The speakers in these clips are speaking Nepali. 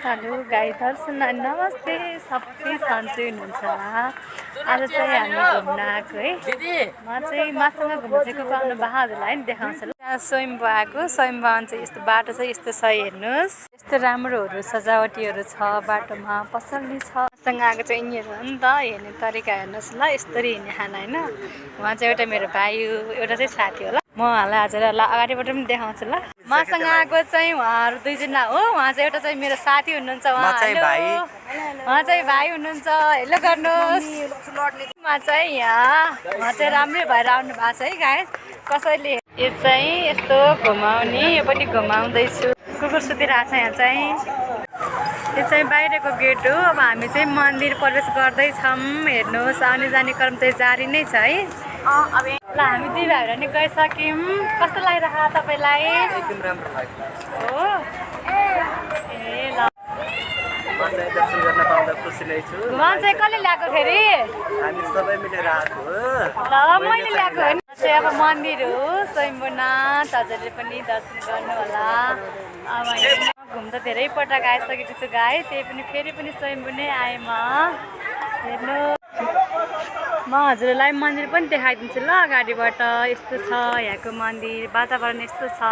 हेलो गाइस दर्शन नमस्ते सबै सन्चै हुनुहुन्छ आज चाहिँ हामी घुम्न आएको है म चाहिँ मासँग घुम्न चाहिँ को आउनु बहादुरलाई नि देखाउँछु ल यहाँ स्वयम्भू आएको स्वयम्भूमा चाहिँ यस्तो बाटो चाहिँ यस्तो छ हेर्नुहोस् यस्तो राम्रोहरू सजावटीहरू छ बाटोमा पसलनी छ मसँग आएको चाहिँ यिनीहरू हो नि त हेर्ने तरिका हेर्नुहोस् ल यसरी हिँड्ने खाना होइन उहाँ चाहिँ एउटा मेरो भाइ एउटा चाहिँ साथी होला म हाल हजुरहरूलाई अगाडिबाट पनि देखाउँछु ल मसँग आएको चाहिँ उहाँहरू दुईजना हो उहाँ चाहिँ एउटा चाहिँ मेरो साथी हुनुहुन्छ उहाँ चाहिँ भाइ हुनुहुन्छ हेलो गर्नुहोस् उहाँ चाहिँ उहाँ चाहिँ राम्रै भएर आउनु भएको छ है गाइस कसैले यो चाहिँ यस्तो घुमाउने यो पनि घुमाउँदैछु कुकुर सुतिरहेको छ यहाँ चाहिँ यो चाहिँ बाहिरको गेट हो अब हामी चाहिँ मन्दिर प्रवेश गर्दैछौँ हेर्नुहोस् आउने जाने क्रम चाहिँ जारी नै छ है अब ल हामी दुई भाइहरू नि गइसक्यौँ कस्तो लागिरहेको तपाईँलाई एकदम राम्रो लाग्यो हो ए ल दर्शन गर्न पाउँदा खुसी नै छु घुमाउनु चाहिँ कसले ल्याएको फेरि हामी सबै मिलेर आएको ल मैले ल्याएको हो नि चाहिँ अब मन्दिर हो स्वयम्भूनाथ हजुरले पनि दर्शन गर्नु होला अब घुम त धेरै पटक आइसकेको छु गाई त्यही पनि फेरि पनि स्वयम्भू नै आएँ म हेर्नु म हजुरलाई मन्दिर पनि देखाइदिन्छु ल अगाडिबाट यस्तो छ यहाँको मन्दिर वातावरण यस्तो छ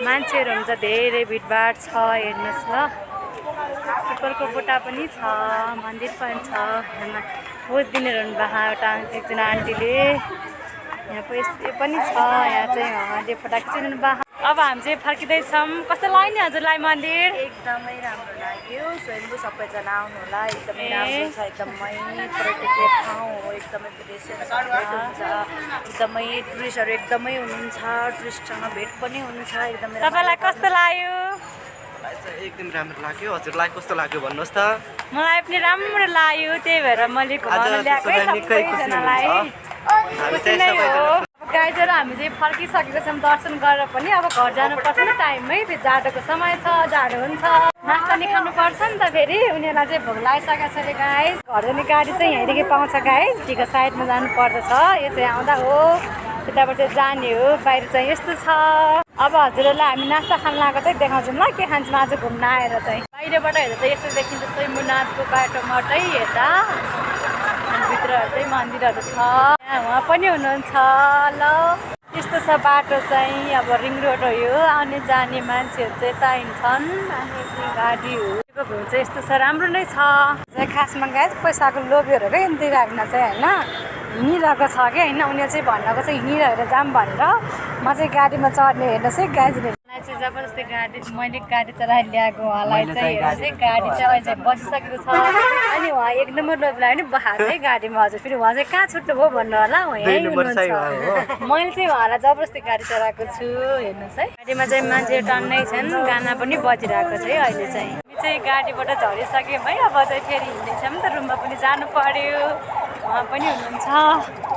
मान्छेहरू हुन्छ धेरै भिडभाड छ हेर्नुहोस् ल पिपलको बुट्टा पनि छ मन्दिर पनि छ भोज दिनेहरू हुनुभएको एउटा एकजना आन्टीले यहाँ पनि छ यहाँ चाहिँ देवपटाक चिन्नु भएको अब हामी चाहिँ फर्किँदैछौँ कस्तो लाग्यो नि हजुरलाई मन्दिर एकदमै राम्रो लाग्यो स्वयम्भू सबैजना आउनु होला एकदमै राम्रो छ एकदमै पर्यटकीय ठाउँ हो एकदमै विदेशीहरूसँग भेट हुन्छ एकदमै टुरिस्टहरू एकदमै हुनुहुन्छ टुरिस्टसँग भेट पनि हुनुहुन्छ एकदमै तपाईँलाई कस्तो लाग्यो एकदम राम्रो लाग्यो हजुरलाई कस्तो लाग्यो भन्नुहोस् त मलाई पनि राम्रो लाग्यो त्यही भएर मैले घुमाउन ल्याएको सबैजनालाई गाइजहरू हामी चाहिँ फर्किसकेको छौँ दर्शन गरेर पनि अब घर जानुपर्छ नि टाइममै फेरि जाडोको समय छ जाडो हुन्छ नास्ता नि खानुपर्छ नि त फेरि उनीहरूलाई चाहिँ भोक लागिसकेको छ अरे गाइज घर जाने गाडी चाहिँ यहीँदेखि पाउँछ गाइज ढिको साइडमा जानु पर्दछ यो चाहिँ आउँदा हो त्यताबाट जाने हो बाहिर चाहिँ यस्तो छ अब हजुरहरूलाई हामी नास्ता खान लगाएको चाहिँ देखाउँछौँ ल के खान्छौँ आज घुम्न आएर चाहिँ बाहिरबाट हेर्दा चाहिँ यस्तो देखिन्छ स्वयम्भूनाथको बाटोबाटै हेर्दा भित्रहरू चाहिँ मन्दिरहरू छ यहाँ उहाँ पनि हुनुहुन्छ ल यस्तो छ बाटो चाहिँ अब रिङ रोड हो यो आउने जाने मान्छेहरू चाहिँ यता हिँड्छन् अनि गाडी हो भ्यू चाहिँ यस्तो छ राम्रो नै छ खासमा गाइस पैसाको लोभीहरू क्या यति राख्न चाहिँ होइन हिँडिरहेको छ कि होइन उनीहरू चाहिँ भन्नको चाहिँ हिँडिरहेर जाऊँ भनेर म चाहिँ गाडीमा चढ्ने हेर्नुहोस् है गाइजले मलाई चाहिँ जबरजस्ती गाडी मैले गाडी चलाएर ल्याएको उहाँलाई चाहिँ हेर्नुहोस् है गाडी चाहिँ अहिले चाहिँ बसिसकेको छ अनि उहाँ एक नम्बर लोभ लाग्यो नि बहाएको है गाडीमा हजुर फेरि उहाँ चाहिँ कहाँ छुट्नुभयो भन्नु होला उहाँ यहीँ हुनुहुन्छ मैले चाहिँ उहाँलाई जबरजस्ती गाडी चलाएको छु हेर्नुहोस् है गाडीमा चाहिँ मान्छे टन्नै छन् गाना पनि बजिरहेको छ है अहिले चाहिँ हामी चाहिँ गाडीबाट झरिसक्यौँ है अब चाहिँ फेरि हिँड्दैछौँ त रुममा पनि जानु पर्यो उहाँ पनि हुनुहुन्छ